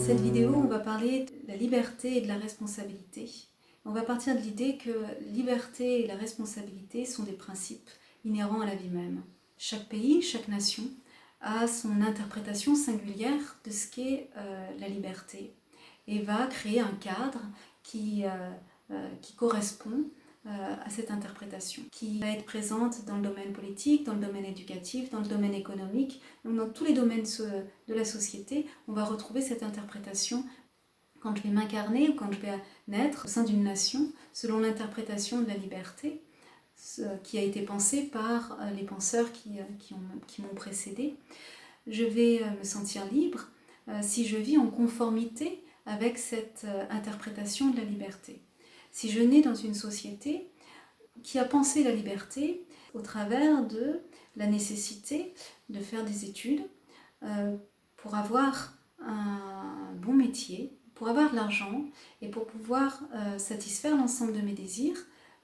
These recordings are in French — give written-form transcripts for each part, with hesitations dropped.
cette vidéo, on va parler de la liberté et de la responsabilité. On va partir de l'idée que liberté et la responsabilité sont des principes inhérents à la vie même. Chaque pays, chaque nation a son interprétation singulière de ce qu'est la liberté et va créer un cadre qui correspond à cette interprétation, qui va être présente dans le domaine politique, dans le domaine éducatif, dans le domaine économique. Donc dans tous les domaines de la société, on va retrouver cette interprétation quand je vais m'incarner ou quand je vais naître au sein d'une nation, selon l'interprétation de la liberté qui a été pensée par les penseurs qui m'ont précédé. Je vais me sentir libre si je vis en conformité avec cette interprétation de la liberté. Si je nais dans une société qui a pensé la liberté au travers de la nécessité de faire des études pour avoir un bon métier, pour avoir de l'argent et pour pouvoir satisfaire l'ensemble de mes désirs,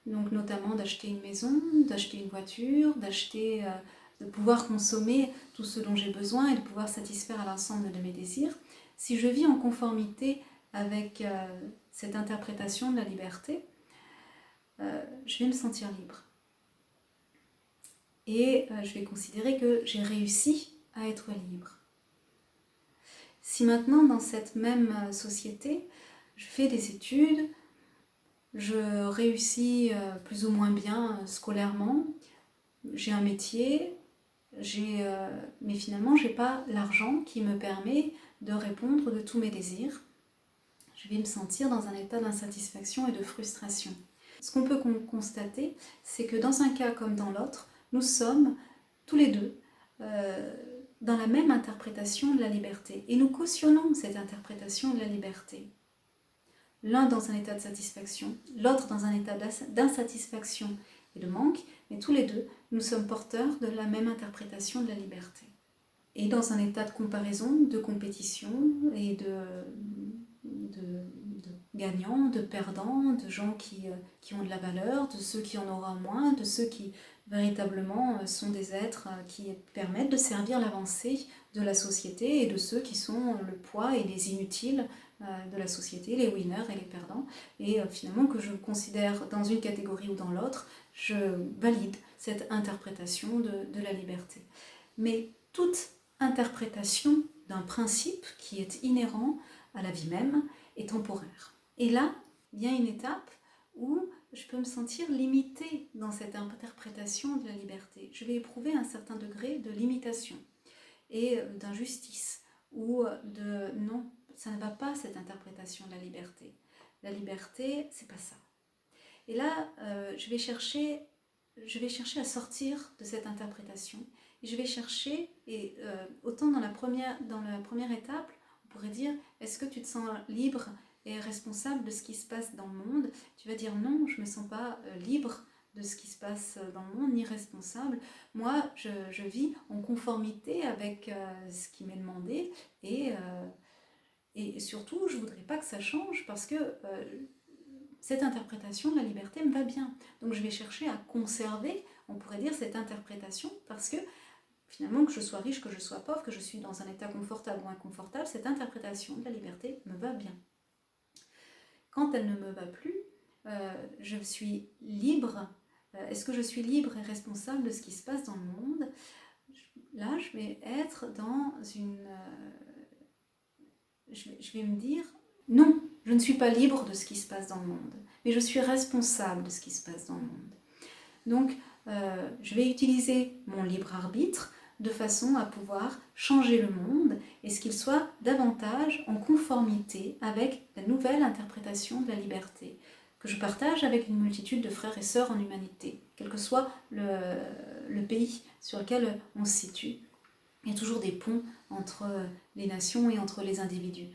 donc notamment d'acheter une maison, d'acheter une voiture, de pouvoir consommer tout ce dont j'ai besoin et de pouvoir satisfaire à l'ensemble de mes désirs. Si je vis en conformité avec cette interprétation de la liberté, je vais me sentir libre. Et je vais considérer que j'ai réussi à être libre. Si maintenant, dans cette même société, je fais des études, je réussis plus ou moins bien scolairement, j'ai un métier, mais finalement, je n'ai pas l'argent qui me permet de répondre de tous mes désirs, je vais me sentir dans un état d'insatisfaction et de frustration. Ce qu'on peut constater, c'est que dans un cas comme dans l'autre, nous sommes tous les deux dans la même interprétation de la liberté. Et nous cautionnons cette interprétation de la liberté. L'un dans un état de satisfaction, l'autre dans un état d'insatisfaction et de manque, mais tous les deux, nous sommes porteurs de la même interprétation de la liberté. Et dans un état de comparaison, de compétition et de gagnants, de perdants, de gens qui ont de la valeur, de ceux qui en auront moins, de ceux qui véritablement sont des êtres qui permettent de servir l'avancée de la société et de ceux qui sont le poids et les inutiles de la société, les winners et les perdants. Et finalement que je considère dans une catégorie ou dans l'autre, je valide cette interprétation de la liberté. Mais toute interprétation d'un principe qui est inhérent à la vie même est temporaire. Et là, il y a une étape où je peux me sentir limitée dans cette interprétation de la liberté. Je vais éprouver un certain degré de limitation et d'injustice ou de non, ça ne va pas cette interprétation de la liberté. La liberté, c'est pas ça. Et là, je vais chercher à sortir de cette interprétation. Et je vais chercher, et autant dans la première étape, on pourrait dire, est-ce que tu te sens libre et responsable de ce qui se passe dans le monde? Tu vas dire non, je ne me sens pas libre de ce qui se passe dans le monde, ni responsable. Moi, je vis en conformité avec ce qui m'est demandé et surtout, je ne voudrais pas que ça change parce que cette interprétation de la liberté me va bien. Donc je vais chercher à conserver, on pourrait dire, cette interprétation parce que finalement, que je sois riche, que je sois pauvre, que je suis dans un état confortable ou inconfortable, cette interprétation de la liberté me va bien. Quand elle ne me va plus, je suis libre. Est-ce que je suis libre et responsable de ce qui se passe dans le monde? Là, je vais être dans une... je vais me dire, non, je ne suis pas libre de ce qui se passe dans le monde, mais je suis responsable de ce qui se passe dans le monde. Donc, je vais utiliser mon libre arbitre de façon à pouvoir changer le monde et ce qu'il soit davantage en conformité avec la nouvelle interprétation de la liberté que je partage avec une multitude de frères et sœurs en humanité, quel que soit le pays sur lequel on se situe. Il y a toujours des ponts entre les nations et entre les individus.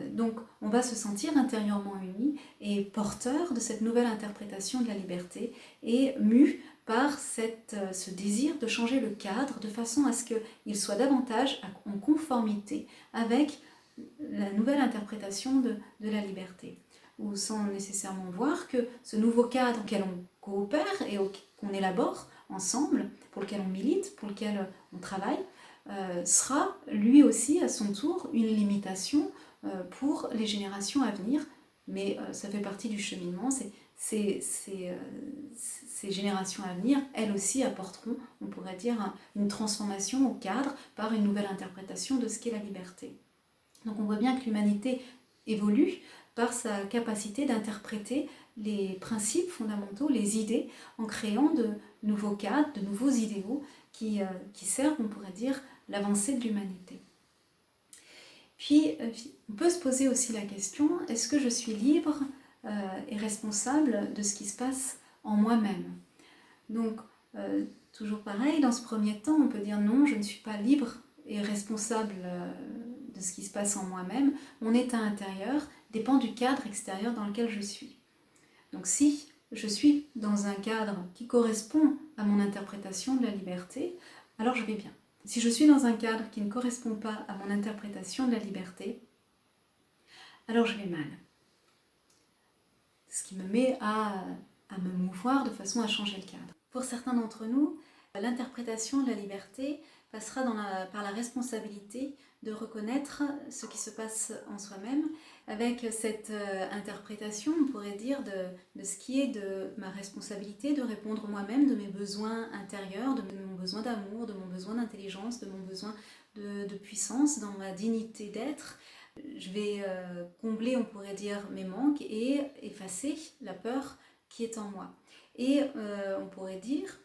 Donc on va se sentir intérieurement unis et porteur de cette nouvelle interprétation de la liberté et mu par ce désir de changer le cadre de façon à ce qu'il soit davantage en conformité avec la nouvelle interprétation de la liberté. Ou sans nécessairement voir que ce nouveau cadre auquel on coopère et qu'on élabore ensemble, pour lequel on milite, pour lequel on travaille, sera lui aussi à son tour une limitation pour les générations à venir. Mais ça fait partie du cheminement. Ces générations à venir, elles aussi apporteront, on pourrait dire, une transformation au cadre par une nouvelle interprétation de ce qu'est la liberté. Donc on voit bien que l'humanité évolue par sa capacité d'interpréter les principes fondamentaux, les idées, en créant de nouveaux cadres, de nouveaux idéaux qui servent, on pourrait dire, l'avancée de l'humanité. Puis, on peut se poser aussi la question, est-ce que je suis libre et responsable de ce qui se passe en moi-même? Donc, toujours pareil, dans ce premier temps, on peut dire non, je ne suis pas libre et responsable de ce qui se passe en moi-même. Mon état intérieur dépend du cadre extérieur dans lequel je suis. Donc, si je suis dans un cadre qui correspond à mon interprétation de la liberté, alors je vais bien. Si je suis dans un cadre qui ne correspond pas à mon interprétation de la liberté, alors je vais mal. Ce qui me met à me mouvoir de façon à changer le cadre. Pour certains d'entre nous, l'interprétation de la liberté passera par la responsabilité de reconnaître ce qui se passe en soi-même, avec cette interprétation, on pourrait dire, de ce qui est de ma responsabilité de répondre moi-même de mes besoins intérieurs, de mon besoin d'amour, de mon besoin d'intelligence, de mon besoin de puissance, dans ma dignité d'être. Je vais combler, on pourrait dire, mes manques et effacer la peur qui est en moi. Et on pourrait dire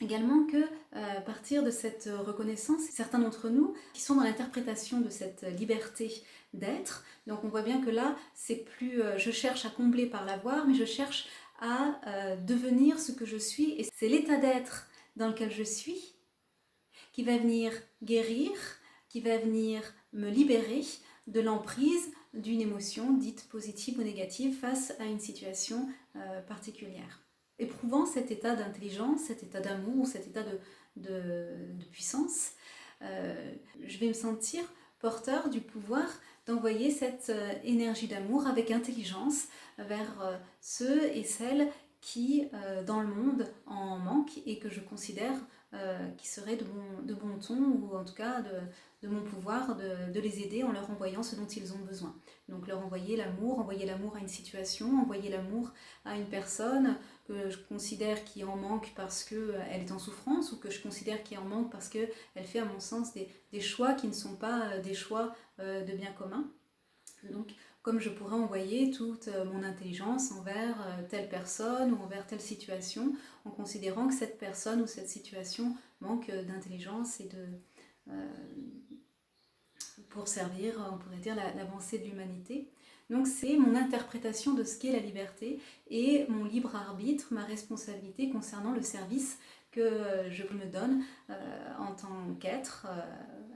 également que à partir de cette reconnaissance, certains d'entre nous qui sont dans l'interprétation de cette liberté d'être, donc on voit bien que là, c'est plus je cherche à combler par l'avoir, mais je cherche à devenir ce que je suis, et c'est l'état d'être dans lequel je suis qui va venir guérir, qui va venir me libérer de l'emprise d'une émotion dite positive ou négative face à une situation particulière. Éprouvant cet état d'intelligence, cet état d'amour, cet état de puissance, je vais me sentir porteur du pouvoir d'envoyer cette énergie d'amour avec intelligence vers ceux et celles qui, dans le monde, en manquent et que je considère qui seraient de bon ton, ou en tout cas de mon pouvoir de les aider en leur envoyant ce dont ils ont besoin. Donc leur envoyer l'amour à une situation, envoyer l'amour à une personne que je considère qui en manque parce qu'elle est en souffrance, ou que je considère qui en manque parce qu'elle fait à mon sens des choix qui ne sont pas des choix de bien commun. Donc, comme je pourrais envoyer toute mon intelligence envers telle personne ou envers telle situation, en considérant que cette personne ou cette situation manque d'intelligence et pour servir, on pourrait dire, l'avancée de l'humanité. Donc c'est mon interprétation de ce qu'est la liberté et mon libre arbitre, ma responsabilité concernant le service que je me donne en tant qu'être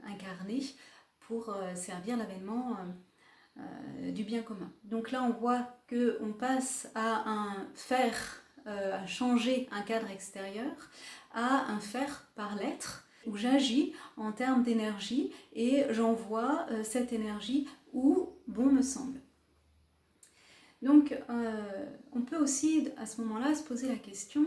incarné pour servir l'avènement du bien commun. Donc là on voit qu'on passe à à changer un cadre extérieur, à un faire par l'être, où j'agis en termes d'énergie et j'envoie cette énergie où bon me semble. Donc on peut aussi à ce moment-là se poser la question,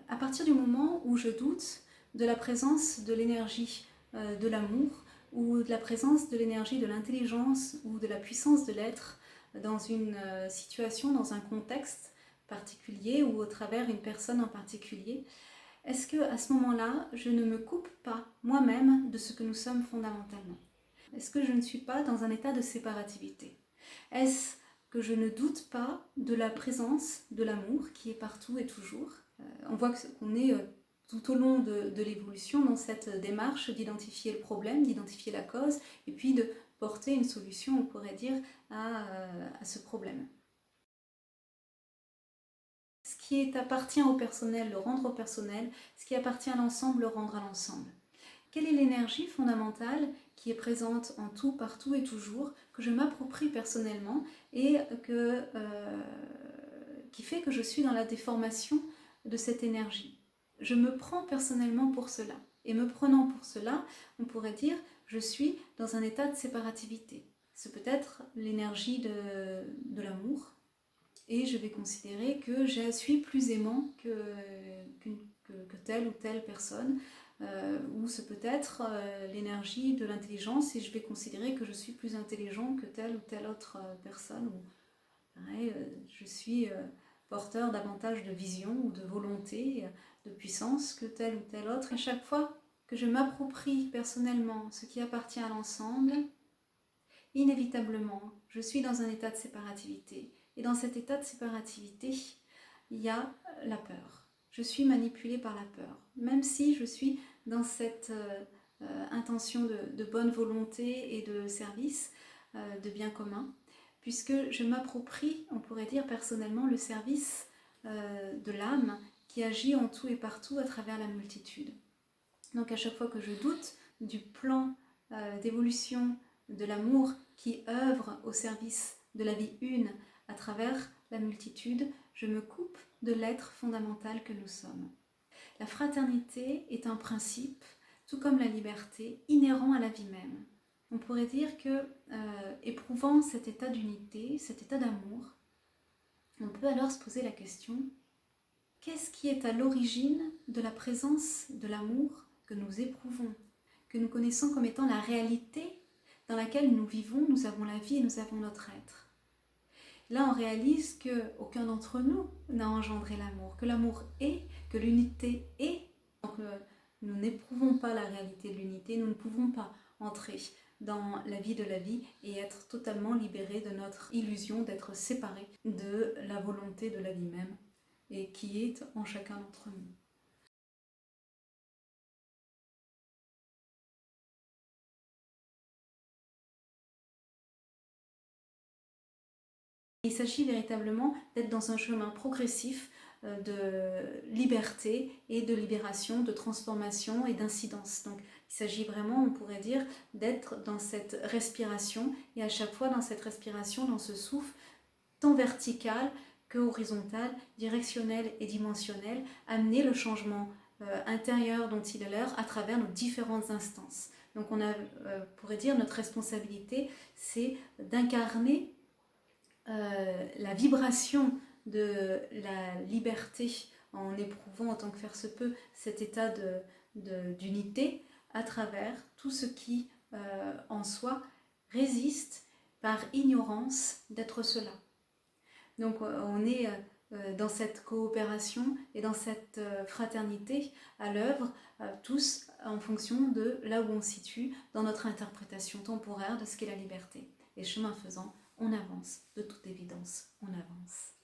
à partir du moment où je doute de la présence de l'énergie de l'amour, ou de la présence de l'énergie de l'intelligence ou de la puissance de l'être dans une situation, dans un contexte particulier ou au travers d'une personne en particulier, est-ce que à ce moment-là, je ne me coupe pas moi-même de ce que nous sommes fondamentalement? Est-ce que je ne suis pas dans un état de séparativité? Est-ce que je ne doute pas de la présence de l'amour qui est partout et toujours? On voit qu'on est tout au long de l'évolution dans cette démarche d'identifier le problème, d'identifier la cause, et puis de porter une solution, on pourrait dire, à ce problème. Ce qui appartient au personnel, le rendre au personnel, ce qui appartient à l'ensemble, le rendre à l'ensemble. Quelle est l'énergie fondamentale qui est présente en tout, partout et toujours, que je m'approprie personnellement et qui fait que je suis dans la déformation de cette énergie? Je me prends personnellement pour cela. Et me prenant pour cela, on pourrait dire, je suis dans un état de séparativité. C'est peut-être l'énergie de l'amour, et je vais considérer que je suis plus aimant que telle ou telle personne ou c'est peut-être l'énergie de l'intelligence et je vais considérer que je suis plus intelligent que telle ou telle autre personne, ou pareil, je suis porteur davantage de vision ou de volonté, de puissance que tel ou tel autre. Et chaque fois que je m'approprie personnellement ce qui appartient à l'ensemble, inévitablement, je suis dans un état de séparativité. Et dans cet état de séparativité, il y a la peur. Je suis manipulée par la peur. Même si je suis dans cette intention de bonne volonté et de service, de bien commun, puisque je m'approprie, on pourrait dire personnellement, le service de l'âme qui agit en tout et partout à travers la multitude. Donc à chaque fois que je doute du plan d'évolution de l'amour qui œuvre au service de la vie une à travers la multitude, je me coupe de l'être fondamental que nous sommes. La fraternité est un principe, tout comme la liberté, inhérent à la vie même. On pourrait dire que, éprouvant cet état d'unité, cet état d'amour, on peut alors se poser la question, qu'est-ce qui est à l'origine de la présence de l'amour que nous éprouvons, que nous connaissons comme étant la réalité dans laquelle nous vivons, nous avons la vie et nous avons notre être. Là, on réalise qu'aucun d'entre nous n'a engendré l'amour, que l'amour est, que l'unité est. Donc, nous n'éprouvons pas la réalité de l'unité, nous ne pouvons pas entrer dans la vie de la vie et être totalement libérés de notre illusion d'être séparés de la volonté de la vie même et qui est en chacun d'entre nous. Il s'agit véritablement d'être dans un chemin progressif de liberté et de libération, de transformation et d'incidence. Donc il s'agit vraiment, on pourrait dire, d'être dans cette respiration et à chaque fois dans cette respiration, dans ce souffle, tant vertical que horizontal, directionnel et dimensionnel, amener le changement intérieur dont il a l'air à travers nos différentes instances. Donc on pourrait dire notre responsabilité, c'est d'incarner la vibration de la liberté en éprouvant autant que faire se peut cet état d'unité à travers tout ce qui en soi résiste par ignorance d'être cela. Donc on est dans cette coopération et dans cette fraternité à l'œuvre, tous en fonction de là où on se situe dans notre interprétation temporaire de ce qu'est la liberté. Et chemin faisant, on avance, de toute évidence, on avance.